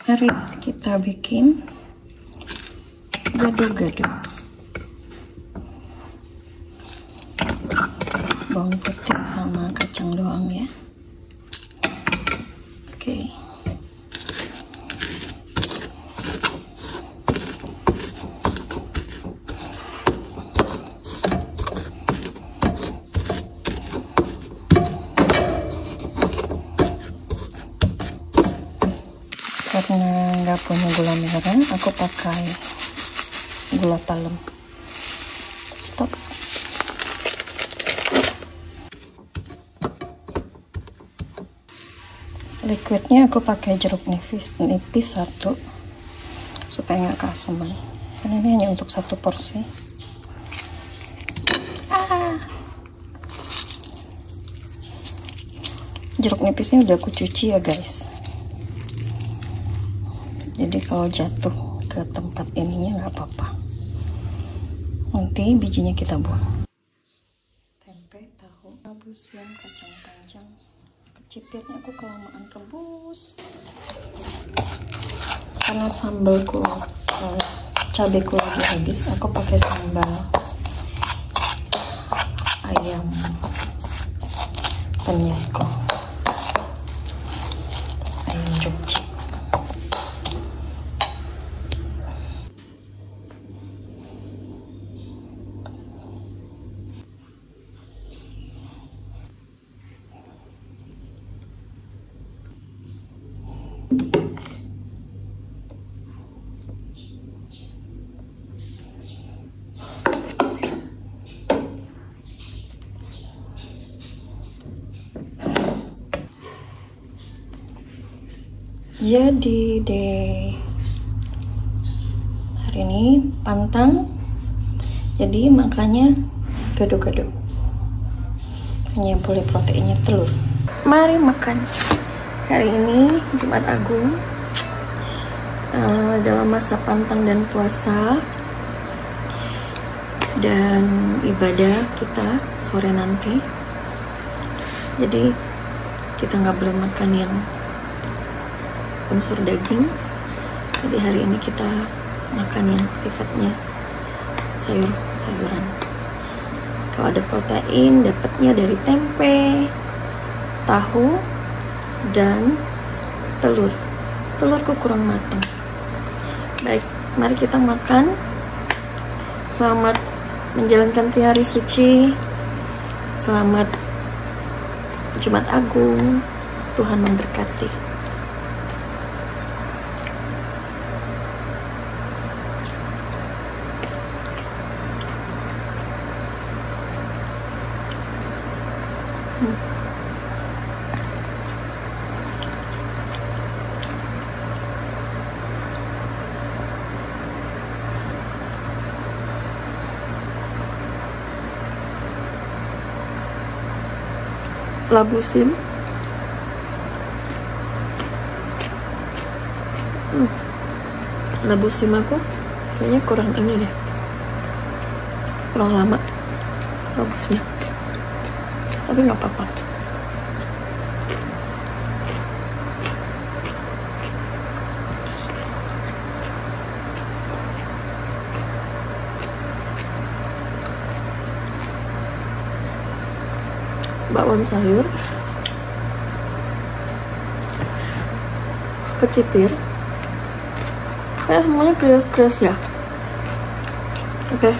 Mari kita bikin gado-gado. Bawang putih sama kacang doang ya. Oke. Karena nggak punya gula merah, aku pakai gula palem. Stop. Liquidnya aku pakai jeruk nipis satu, supaya nggak keaseman. Karena ini hanya untuk satu porsi. Jeruk nipisnya udah aku cuci ya guys. Jadi kalau jatuh ke tempat ininya nggak apa-apa. Nanti bijinya kita buang. Tempe, tahu, rebus, yang kacang panjang. Kecipirnya aku kelamaan rebus. Karena sambalku, cabeku lagi habis, aku pakai sambal ayam penyetko, ayam Jogja. Jadi deh, hari ini pantang, jadi makanya gado-gado, hanya boleh proteinnya telur. Mari makan. Hari ini Jumat Agung, dalam masa pantang dan puasa dan ibadah kita sore nanti, jadi kita nggak boleh makan yang unsur daging. Jadi hari ini kita makan yang sifatnya sayur-sayuran. Kalau ada protein, dapatnya dari tempe, tahu, dan telur. Telurku kurang matang. Baik, mari kita makan. Selamat menjalankan hari suci. Selamat Jumat Agung. Tuhan memberkati. Labusim. Labusim aku kayaknya kurang ini deh, kurang lama labusnya, tapi nggak apa-apa. Bakwan sayur, kecipir, kayak semuanya krias-krias ya. Oke.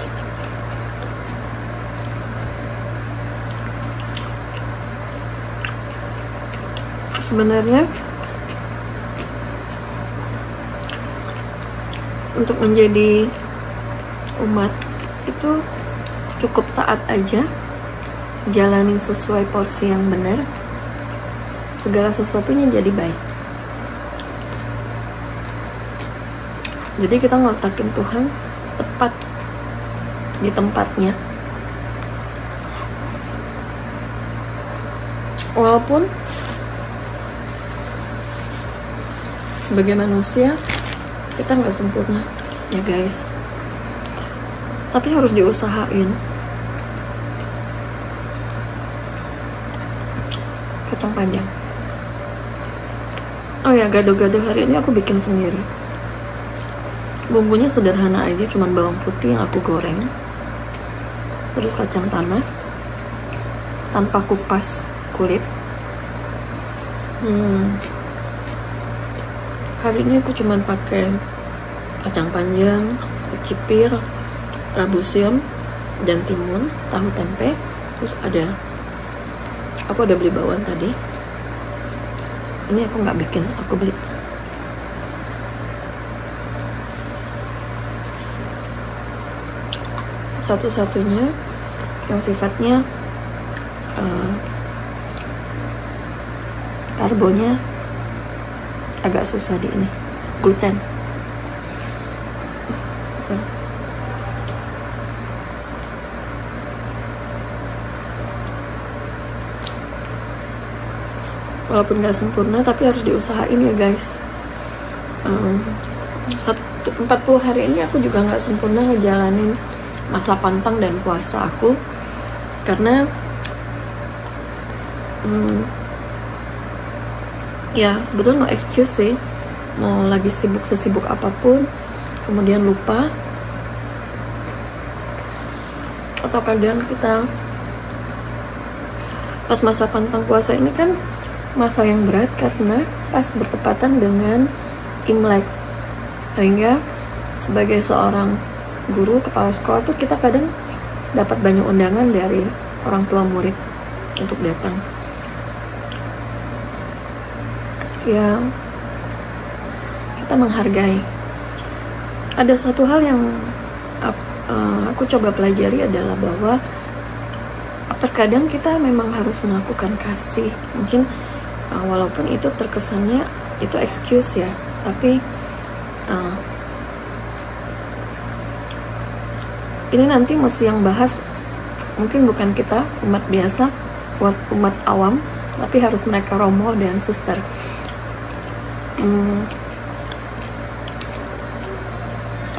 Sebenarnya untuk menjadi umat itu cukup taat aja, jalanin sesuai porsi yang benar, segala sesuatunya jadi baik. Jadi kita ngeletakin Tuhan tepat di tempatnya, walaupun sebagai manusia kita nggak sempurna ya guys, tapi harus diusahain. Kacang panjang, Oh ya, gado-gado hari ini aku bikin sendiri. Bumbunya sederhana aja, cuman bawang putih yang aku goreng, terus kacang tanah tanpa kupas kulit. Hari ini aku cuman pakai kacang panjang, kecipir, rabusium, dan timun, tahu tempe. Terus aku ada beli bawang tadi. Ini aku nggak bikin, aku beli. Satu-satunya yang sifatnya karbonya agak susah di ini, gluten. Walaupun gak sempurna, tapi harus diusahain ya guys. 40 hari ini aku juga gak sempurna ngejalanin masa pantang dan puasa aku, karena ya sebetulnya no excuse sih, mau lagi sesibuk apapun kemudian lupa, atau kadang kita pas masa pantang puasa ini kan masa yang berat karena pas bertepatan dengan Imlek, sehingga sebagai seorang guru kepala sekolah tuh kita kadang dapat banyak undangan dari orang tua murid untuk datang. Ya, kita menghargai. Ada satu hal yang aku coba pelajari adalah bahwa terkadang kita memang harus melakukan kasih. Mungkin walaupun itu terkesannya itu excuse ya, tapi ini nanti mesti yang bahas mungkin bukan kita umat biasa, umat awam, tapi harus mereka romo dan suster.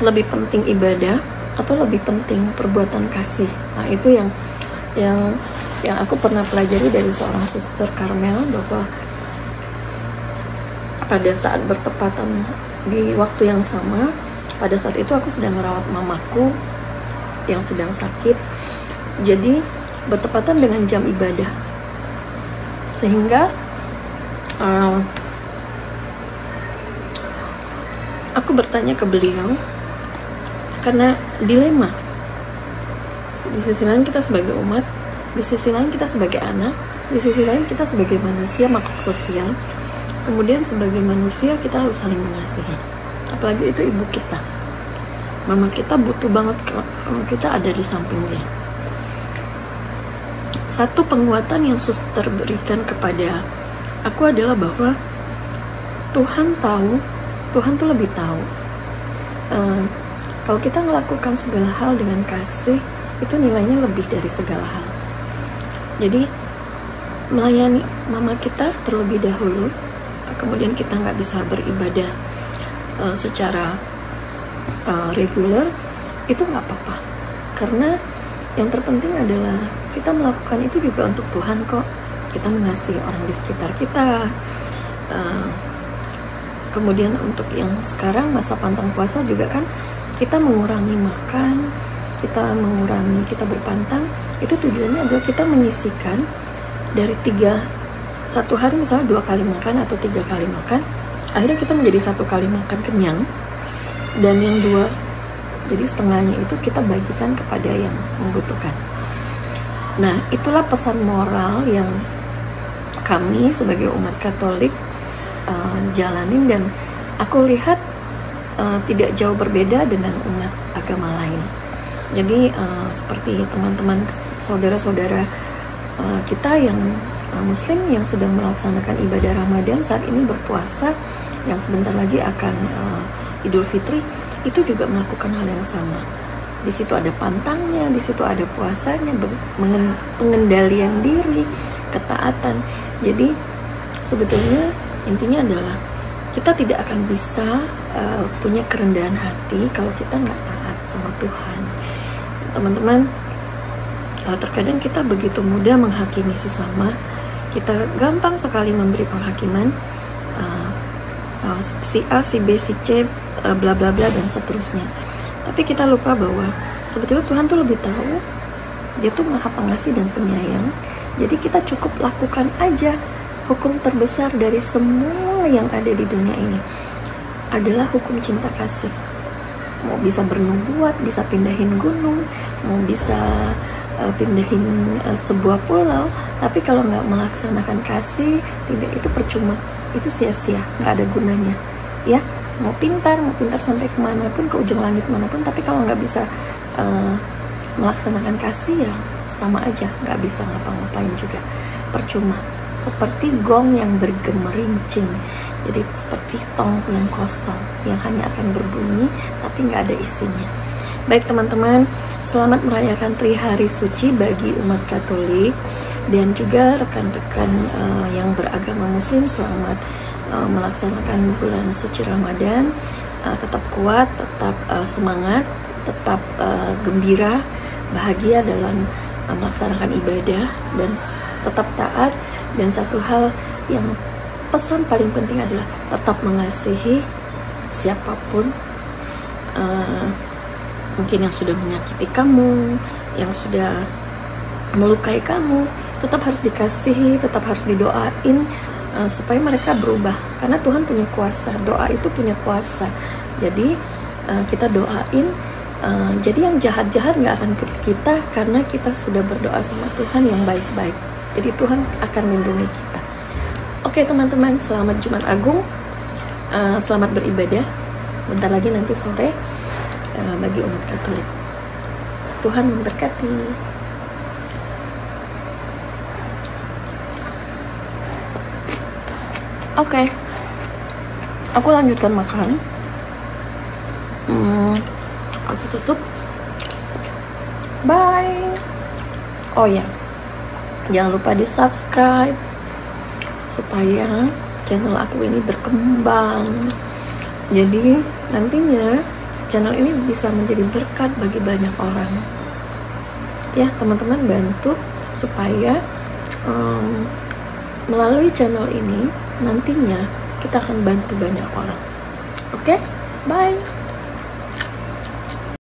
Lebih penting ibadah atau lebih penting perbuatan kasih? Nah, itu yang aku pernah pelajari dari seorang suster Karmel, bahwa pada saat bertepatan di waktu yang sama, pada saat itu aku sedang merawat mamaku yang sedang sakit, jadi bertepatan dengan jam ibadah, sehingga aku bertanya ke beliau karena dilema. Di sisi lain kita sebagai umat, di sisi lain kita sebagai anak, di sisi lain kita sebagai manusia makhluk sosial. Kemudian sebagai manusia kita harus saling mengasihi, apalagi itu ibu kita, mama kita butuh banget kalau kita ada di samping dia. Satu penguatan yang suster berikan kepada aku adalah bahwa Tuhan tahu, Tuhan tuh lebih tahu. Kalau kita melakukan segala hal dengan kasih, itu nilainya lebih dari segala hal. Jadi melayani mama kita terlebih dahulu, kemudian kita nggak bisa beribadah secara reguler, itu nggak apa-apa, karena yang terpenting adalah kita melakukan itu juga untuk Tuhan kok. Kita mengasihi orang di sekitar kita. Kemudian untuk yang sekarang masa pantang puasa juga kan, kita mengurangi makan, kita berpantang, itu tujuannya adalah kita menyisihkan dari satu hari misalnya 2 kali makan atau 3 kali makan, akhirnya kita menjadi 1 kali makan kenyang, dan yang 2 jadi setengahnya itu kita bagikan kepada yang membutuhkan. Nah, itulah pesan moral yang kami sebagai umat Katolik jalanin, dan aku lihat tidak jauh berbeda dengan umat agama lain. Jadi seperti teman-teman saudara-saudara kita yang Muslim yang sedang melaksanakan ibadah Ramadan saat ini, berpuasa, yang sebentar lagi akan Idul Fitri, itu juga melakukan hal yang sama. Di situ ada pantangnya, di situ ada puasanya, pengendalian diri, ketaatan. Jadi sebetulnya intinya adalah kita tidak akan bisa punya kerendahan hati kalau kita nggak taat sama Tuhan. Teman-teman, terkadang kita begitu mudah menghakimi sesama, kita gampang sekali memberi penghakiman, si A, si B, si C, bla bla bla dan seterusnya. Tapi kita lupa bahwa sebetulnya Tuhan tuh lebih tahu. Dia tuh Maha Pengasih dan Penyayang. Jadi kita cukup lakukan aja. Hukum terbesar dari semua yang ada di dunia ini adalah hukum cinta kasih. Mau bisa bernubuat, bisa pindahin gunung, mau bisa pindahin sebuah pulau, tapi kalau nggak melaksanakan kasih, tidak, itu percuma, itu sia-sia, nggak ada gunanya. Ya, mau pintar sampai kemanapun, ke ujung langit manapun, tapi kalau nggak bisa melaksanakan kasih, ya sama aja, nggak bisa ngapa-ngapain juga, percuma. Seperti gong yang bergemerincing, jadi seperti tong yang kosong yang hanya akan berbunyi tapi nggak ada isinya. Baik teman-teman, selamat merayakan Trihari Suci bagi umat Katolik, dan juga rekan-rekan yang beragama Muslim, selamat melaksanakan bulan suci Ramadan. Tetap kuat, tetap semangat, tetap gembira, bahagia dalam melaksanakan ibadah, dan tetap taat. Dan satu hal yang pesan paling penting adalah tetap mengasihi siapapun, mungkin yang sudah menyakiti kamu, yang sudah melukai kamu, tetap harus dikasihi, tetap harus didoain supaya mereka berubah, karena Tuhan punya kuasa, doa itu punya kuasa. Jadi kita doain, jadi yang jahat-jahat nggak akan ke kita, karena kita sudah berdoa sama Tuhan yang baik-baik. Jadi Tuhan akan lindungi kita. Oke teman-teman, selamat Jumat Agung, selamat beribadah. Bentar lagi nanti sore bagi umat Katolik. Tuhan memberkati. Oke, aku lanjutkan makan. Aku tutup. Bye. Oh ya, jangan lupa di subscribe supaya channel aku ini berkembang. Jadi nantinya channel ini bisa menjadi berkat bagi banyak orang. Ya teman-teman, bantu supaya melalui channel ini nantinya kita akan bantu banyak orang. Oke, bye.